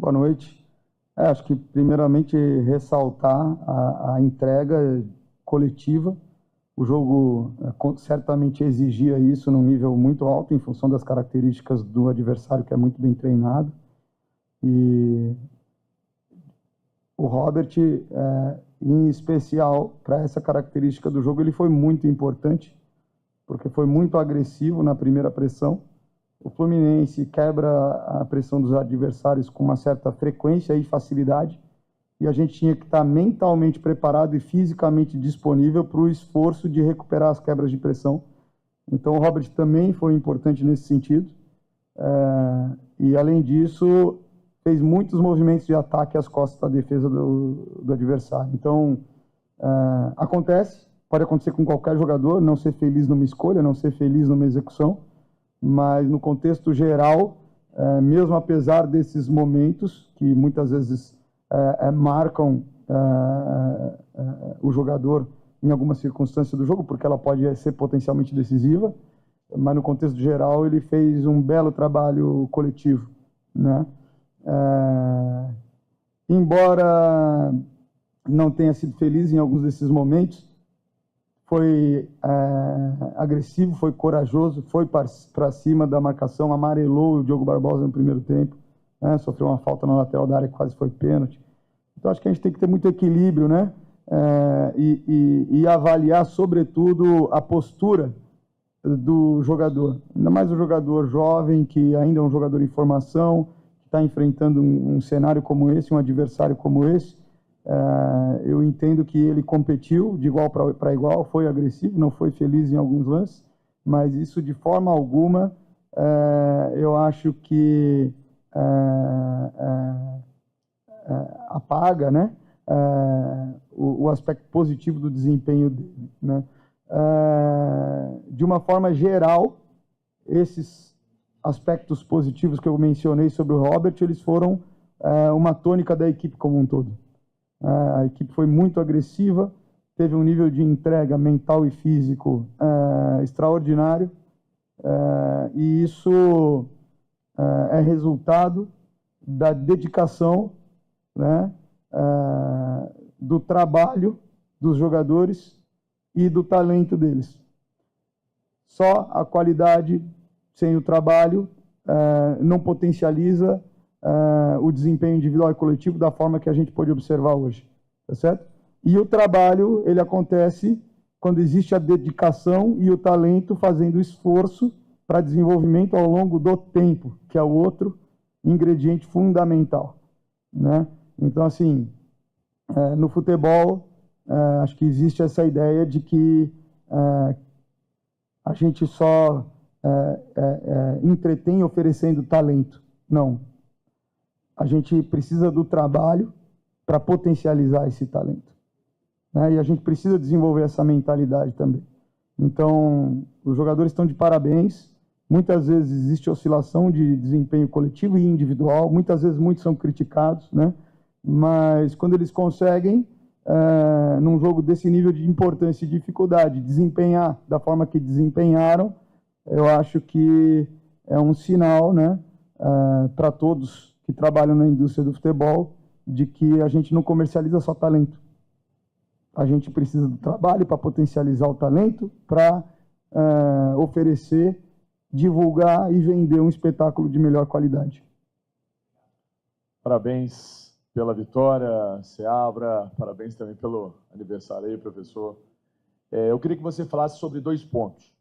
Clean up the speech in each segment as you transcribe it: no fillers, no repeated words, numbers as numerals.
boa noite. Acho que, primeiramente, ressaltar a entrega coletiva. O jogo certamente exigia isso num nível muito alto, em função das características do adversário, que é muito bem treinado. E o Robert, em especial, para essa característica do jogo, ele foi muito importante, porque foi muito agressivo na primeira pressão. O Fluminense quebra a pressão dos adversários com uma certa frequência e facilidade, e a gente tinha que estar mentalmente preparado e fisicamente disponível para o esforço de recuperar as quebras de pressão. Então, o Robert também foi importante nesse sentido. E, além disso, fez muitos movimentos de ataque às costas da defesa do adversário. Então, pode acontecer com qualquer jogador, não ser feliz numa escolha, não ser feliz numa execução, mas no contexto geral, mesmo apesar desses momentos que muitas vezes marcam o jogador em alguma circunstância do jogo, porque ela pode ser potencialmente decisiva, mas no contexto geral ele fez um belo trabalho coletivo, né? Embora não tenha sido feliz em alguns desses momentos, foi agressivo, foi corajoso, foi para cima da marcação, amarelou o Diogo Barbosa no primeiro tempo, né? Sofreu uma falta na lateral da área, quase foi pênalti. Então, acho que a gente tem que ter muito equilíbrio, né? E avaliar, sobretudo, a postura do jogador. Ainda mais o jogador jovem, que ainda é um jogador em formação, que está enfrentando um cenário como esse, um adversário como esse. Eu entendo que ele competiu de igual para igual, foi agressivo, não foi feliz em alguns lances, mas isso de forma alguma eu acho que apaga, né, o aspecto positivo do desempenho dele, né? De uma forma geral, esses aspectos positivos que eu mencionei sobre o Robert, eles foram uma tônica da equipe como um todo. A equipe foi muito agressiva, teve um nível de entrega mental e físico extraordinário, e isso é resultado da dedicação, né, do trabalho dos jogadores e do talento deles. Só a qualidade sem o trabalho não potencializa o desempenho individual e coletivo da forma que a gente pode observar hoje, tá certo? E o trabalho, ele acontece quando existe a dedicação e o talento fazendo esforço para desenvolvimento ao longo do tempo, que é o outro ingrediente fundamental, né? Então, assim, no futebol, acho que existe essa ideia de que a gente só entretém oferecendo talento. Não. A gente precisa do trabalho para potencializar esse talento, né? E a gente precisa desenvolver essa mentalidade também. Então, os jogadores estão de parabéns. Muitas vezes existe oscilação de desempenho coletivo e individual. Muitas vezes muitos são criticados, né? Mas quando eles conseguem, num jogo desse nível de importância e dificuldade, desempenhar da forma que desempenharam, eu acho que é um sinal, né, para todos que trabalham na indústria do futebol, de que a gente não comercializa só talento. A gente precisa do trabalho para potencializar o talento, para oferecer, divulgar e vender um espetáculo de melhor qualidade. Parabéns pela vitória, Seabra. Parabéns também pelo aniversário aí, professor. Eu queria que você falasse sobre 2 pontos.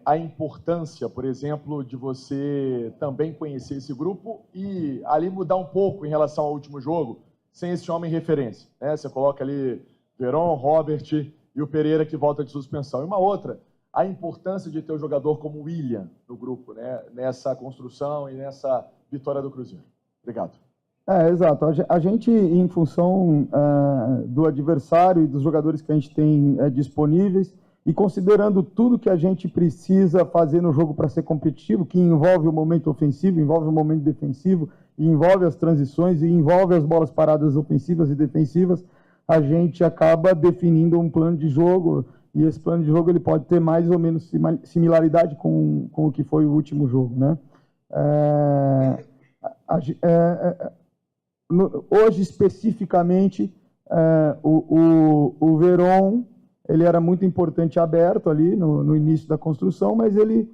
A importância, por exemplo, de você também conhecer esse grupo e ali mudar um pouco em relação ao último jogo, sem esse homem referência, né? Você coloca ali Veron, Robert e o Pereira, que volta de suspensão. E uma outra, a importância de ter um jogador como o William no grupo, né, nessa construção e nessa vitória do Cruzeiro. Obrigado. Exato. A gente, em função do adversário e dos jogadores que a gente tem disponíveis, e considerando tudo que a gente precisa fazer no jogo para ser competitivo, que envolve o momento ofensivo, envolve o momento defensivo, envolve as transições e envolve as bolas paradas ofensivas e defensivas, a gente acaba definindo um plano de jogo, e esse plano de jogo ele pode ter mais ou menos similaridade com o que foi o último jogo, né? hoje, especificamente, o Verón, ele era muito importante aberto ali no início da construção, mas ele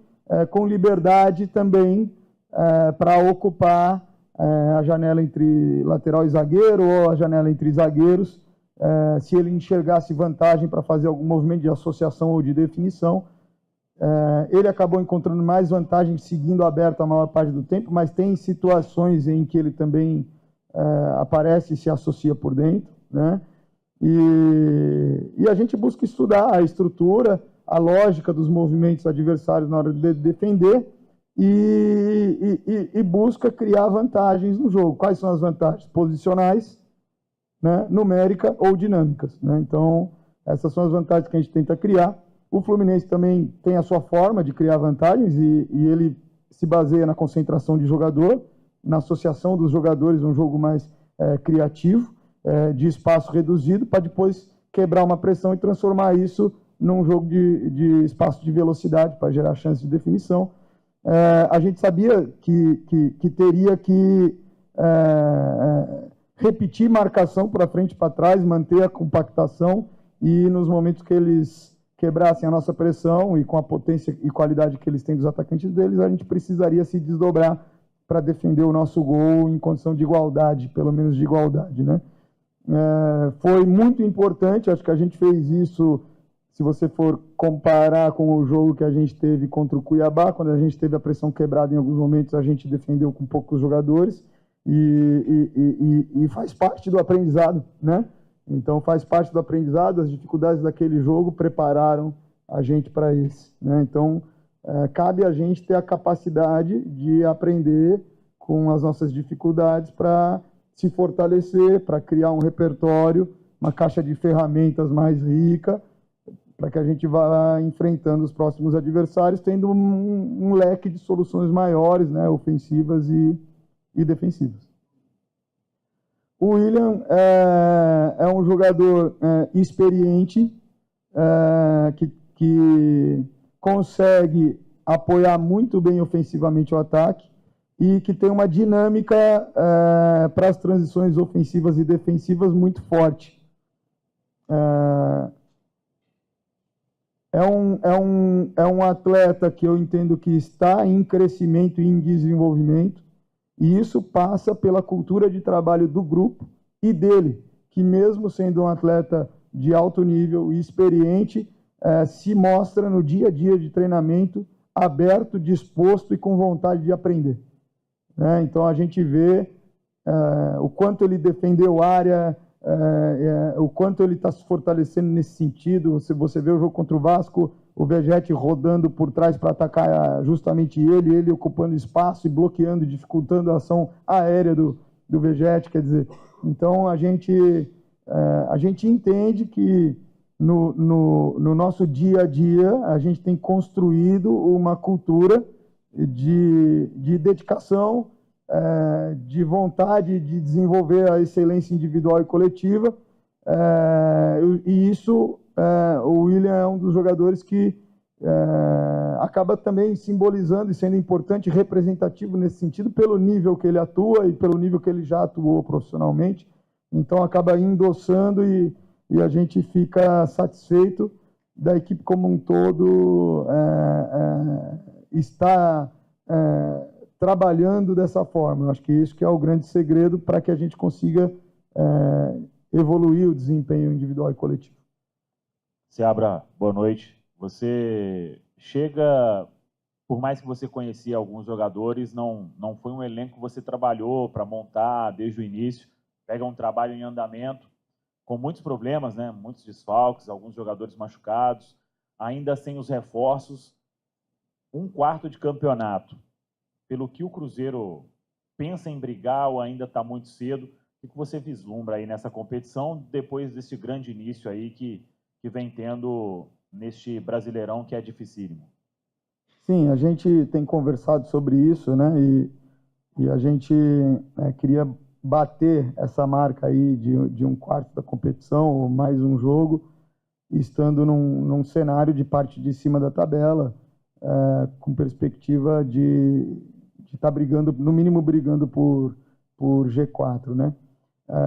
com liberdade também para ocupar a janela entre lateral e zagueiro ou a janela entre zagueiros, se ele enxergasse vantagem para fazer algum movimento de associação ou de definição. Ele acabou encontrando mais vantagem seguindo aberto a maior parte do tempo, mas tem situações em que ele também aparece e se associa por dentro, né? E a gente busca estudar a estrutura, a lógica dos movimentos adversários na hora de defender e busca criar vantagens no jogo. Quais são as vantagens? Posicionais, né, numérica ou dinâmicas, né? Então, essas são as vantagens que a gente tenta criar. O Fluminense também tem a sua forma de criar vantagens e ele se baseia na concentração de jogador, na associação dos jogadores, um jogo mais criativo, de espaço reduzido, para depois quebrar uma pressão e transformar isso num jogo de espaço de velocidade, para gerar chance de definição. A gente sabia que teria que repetir marcação para frente e para trás, manter a compactação, e nos momentos que eles quebrassem a nossa pressão e com a potência e qualidade que eles têm dos atacantes deles, a gente precisaria se desdobrar para defender o nosso gol em condição de igualdade, pelo menos de igualdade, né? Foi muito importante, acho que a gente fez isso, se você for comparar com o jogo que a gente teve contra o Cuiabá, quando a gente teve a pressão quebrada em alguns momentos, a gente defendeu com poucos jogadores e faz parte do aprendizado, né? Então faz parte do aprendizado, as dificuldades daquele jogo prepararam a gente para esse, né? Então cabe a gente ter a capacidade de aprender com as nossas dificuldades para se fortalecer, para criar um repertório, uma caixa de ferramentas mais rica, para que a gente vá enfrentando os próximos adversários, tendo um leque de soluções maiores, né, ofensivas e defensivas. O William é um jogador experiente, que consegue apoiar muito bem ofensivamente o ataque e que tem uma dinâmica para as transições ofensivas e defensivas muito forte. É um atleta que eu entendo que está em crescimento e em desenvolvimento, e isso passa pela cultura de trabalho do grupo e dele, que mesmo sendo um atleta de alto nível e experiente, se mostra no dia a dia de treinamento aberto, disposto e com vontade de aprender. Então a gente vê o quanto ele defendeu área, o quanto ele está se fortalecendo nesse sentido. Se você vê o jogo contra o Vasco, o Vegetti rodando por trás para atacar justamente ele ocupando espaço e bloqueando, dificultando a ação aérea do Vegetti. Quer dizer, então a gente entende que no nosso dia a dia a gente tem construído uma cultura de dedicação, de vontade de desenvolver a excelência individual e coletiva, e isso, o William é um dos jogadores que acaba também simbolizando e sendo importante e representativo nesse sentido, pelo nível que ele atua e pelo nível que ele já atuou profissionalmente. Então acaba endossando e a gente fica satisfeito da equipe como um todo estar trabalhando dessa forma. Eu acho que isso que é o grande segredo para que a gente consiga evoluir o desempenho individual e coletivo. Seabra, boa noite. Você chega, por mais que você conhecia alguns jogadores, não foi um elenco que você trabalhou para montar desde o início, pega um trabalho em andamento, com muitos problemas, né? Muitos desfalques, alguns jogadores machucados, ainda sem os reforços, um quarto de campeonato. Pelo que o Cruzeiro pensa em brigar ou ainda está muito cedo, o que você vislumbra aí nessa competição, depois desse grande início aí que vem tendo neste Brasileirão que é dificílimo? Sim, a gente tem conversado sobre isso, né? E a gente queria bater essa marca aí de um quarto da competição, ou mais um jogo, estando num cenário de parte de cima da tabela, com perspectiva de estar brigando, no mínimo brigando por G4, né?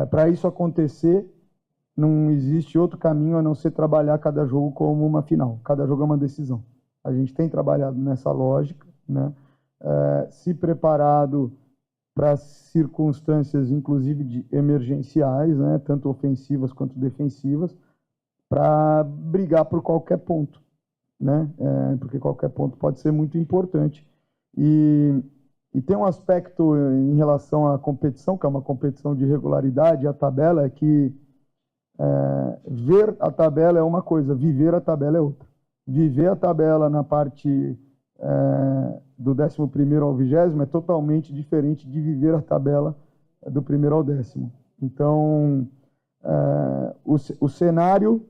Para isso acontecer, não existe outro caminho a não ser trabalhar cada jogo como uma final. Cada jogo é uma decisão. A gente tem trabalhado nessa lógica, né? Se preparado para circunstâncias, inclusive emergenciais, né? Tanto ofensivas quanto defensivas, para brigar por qualquer ponto, né? Porque qualquer ponto pode ser muito importante. E tem um aspecto em relação à competição, que é uma competição de regularidade, a tabela, é que ver a tabela é uma coisa, viver a tabela é outra. Viver a tabela na parte do 11º ao 20º é totalmente diferente de viver a tabela do 1º ao 10º. Então, o cenário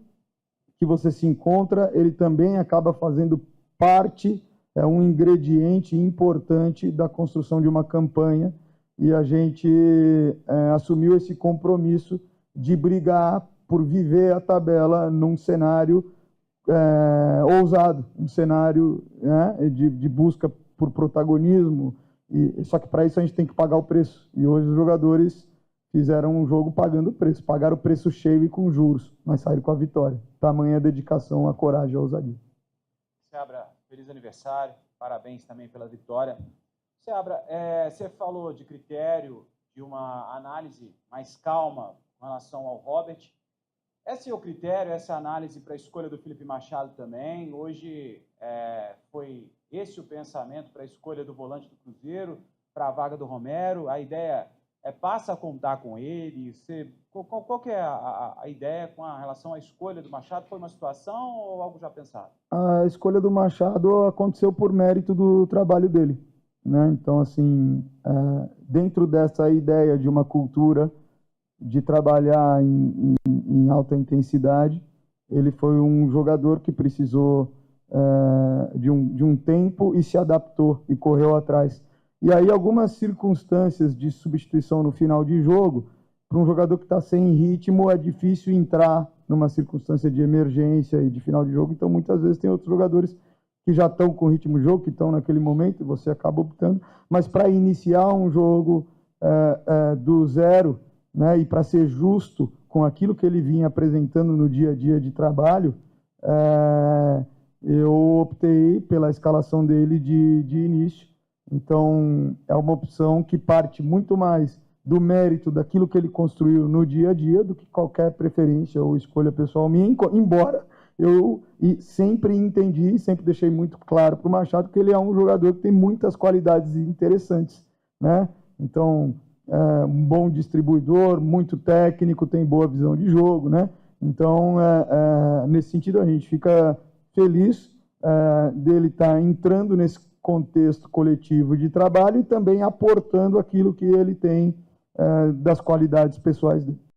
que você se encontra, ele também acaba fazendo parte, é um ingrediente importante da construção de uma campanha, e a gente assumiu esse compromisso de brigar por viver a tabela num cenário ousado, um cenário, né, de busca por protagonismo, só que para isso a gente tem que pagar o preço, e hoje os jogadores fizeram um jogo pagando o preço, pagaram o preço cheio e com juros, mas saíram com a vitória. Tamanha dedicação, a coragem, a ousadia. Seabra, feliz aniversário, parabéns também pela vitória. Seabra, você falou de critério, de uma análise mais calma com relação ao Robert. Esse é o critério, essa análise para a escolha do Felipe Machado também. Hoje foi esse o pensamento para a escolha do volante do Cruzeiro, para a vaga do Romero. A ideia passa a contar com ele? Qual que é a ideia com relação à escolha do Machado? Foi uma situação ou algo já pensado? A escolha do Machado aconteceu por mérito do trabalho dele, né? Então, assim, dentro dessa ideia de uma cultura de trabalhar em alta intensidade, ele foi um jogador que precisou de um tempo e se adaptou e correu atrás. E aí algumas circunstâncias de substituição no final de jogo, para um jogador que está sem ritmo, é difícil entrar numa circunstância de emergência e de final de jogo, então muitas vezes tem outros jogadores que já estão com ritmo de jogo, que estão naquele momento, e você acaba optando, mas para iniciar um jogo do zero, né, e para ser justo com aquilo que ele vinha apresentando no dia a dia de trabalho, eu optei pela escalação dele de início. Então, é uma opção que parte muito mais do mérito daquilo que ele construiu no dia a dia do que qualquer preferência ou escolha pessoal minha, embora eu sempre entendi, sempre deixei muito claro para o Machado que ele é um jogador que tem muitas qualidades interessantes, né? Então, um bom distribuidor, muito técnico, tem boa visão de jogo, né? Então, nesse sentido, a gente fica feliz dele estar entrando nesse contexto coletivo de trabalho e também aportando aquilo que ele tem das qualidades pessoais dele.